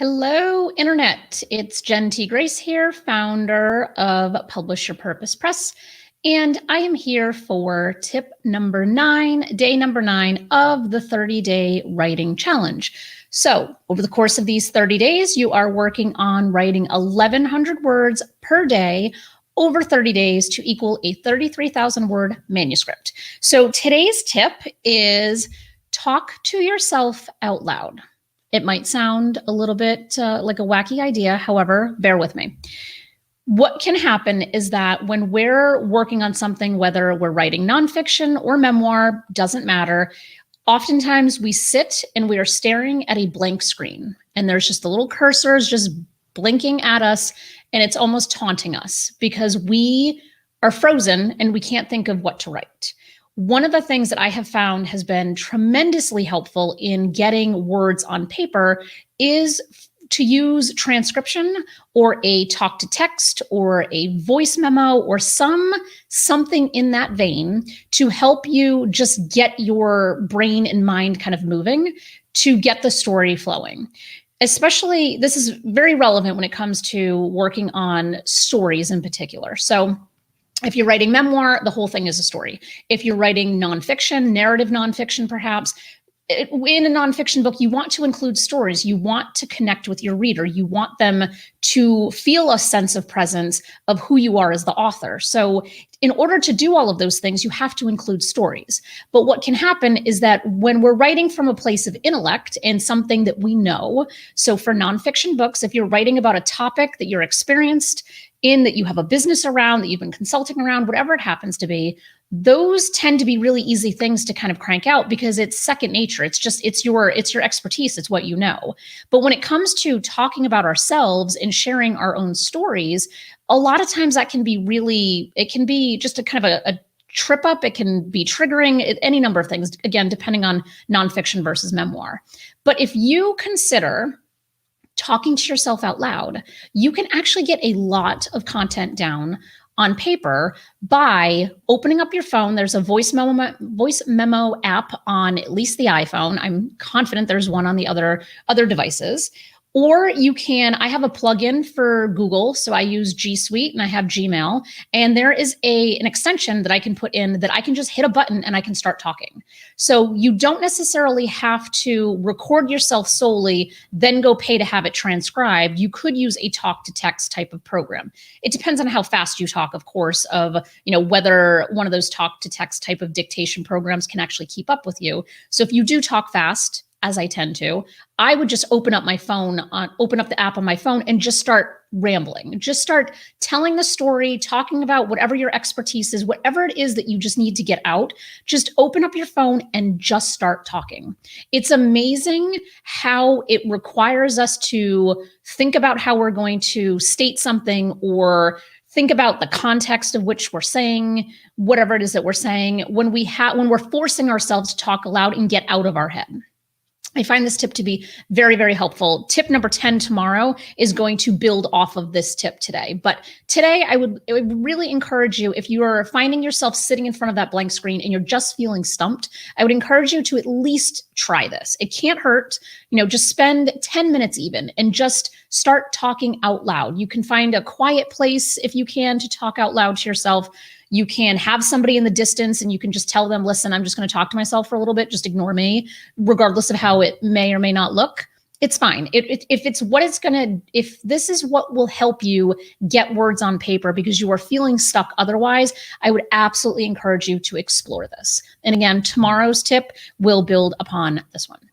Hello, Internet. It's Jenn T. Grace here, founder of Publish Your Purpose Press. And I am here for tip number 9, day number 9 of the 30-day writing challenge. So over the course of these 30 days, you are working on writing 1,100 words per day over 30 days to equal a 33,000 word manuscript. So today's tip is talk to yourself out loud. It might sound a little bit like a wacky idea. However, bear with me. What can happen is that when we're working on something, whether we're writing nonfiction or memoir, doesn't matter. Oftentimes we sit and we are staring at a blank screen and there's just the little cursors just blinking at us, and it's almost taunting us because we are frozen and we can't think of what to write. One of the things that I have found has been tremendously helpful in getting words on paper is to use transcription or a talk to text or a voice memo or something in that vein to help you just get your brain and mind kind of moving to get the story flowing. Especially, this is very relevant when it comes to working on stories in particular. So if you're writing memoir, the whole thing is a story. If you're writing nonfiction, narrative nonfiction perhaps, in a nonfiction book, you want to include stories. You want to connect with your reader. You want them to feel a sense of presence of who you are as the author. So in order to do all of those things, you have to include stories. But what can happen is that when we're writing from a place of intellect and something that we know, so for nonfiction books, if you're writing about a topic that you're experienced in, that you have a business around, that you've been consulting around, whatever it happens to be, those tend to be really easy things to kind of crank out because it's second nature. It's your expertise. It's what you know. But when it comes to talking about ourselves and sharing our own stories, a lot of times that can be it can be just a kind of a trip up. It can be triggering, any number of things, again, depending on nonfiction versus memoir. But if you consider talking to yourself out loud, you can actually get a lot of content down on paper by opening up your phone. There's a voice memo app on at least the iPhone. I'm confident there's one on the other devices. Or you can, I have a plugin for Google, so I use G Suite and I have Gmail, and there is an extension that I can put in that I can just hit a button and I can start talking. So you don't necessarily have to record yourself solely, then go pay to have it transcribed. You could use a talk to text type of program. It depends on how fast you talk, of course, of whether one of those talk to text type of dictation programs can actually keep up with you. So if you do talk fast, as I tend to, I would just open up the app on my phone and just start rambling. Just start telling the story, talking about whatever your expertise is, whatever it is that you just need to get out. Just open up your phone and just start talking. It's amazing how it requires us to think about how we're going to state something or think about the context of which we're saying, whatever it is that we're saying, when we're forcing ourselves to talk aloud and get out of our head. I find this tip to be very, very helpful. Tip number 10 tomorrow is going to build off of this tip today. But today, I would really encourage you, if you are finding yourself sitting in front of that blank screen and you're just feeling stumped, I would encourage you to at least try this. It can't hurt. Just spend 10 minutes even and just start talking out loud. You can find a quiet place if you can to talk out loud to yourself. You can have somebody in the distance and you can just tell them, listen, I'm just going to talk to myself for a little bit. Just ignore me, regardless of how it may or may not look. It's fine. If this is what will help you get words on paper because you are feeling stuck otherwise, I would absolutely encourage you to explore this. And again, tomorrow's tip will build upon this one.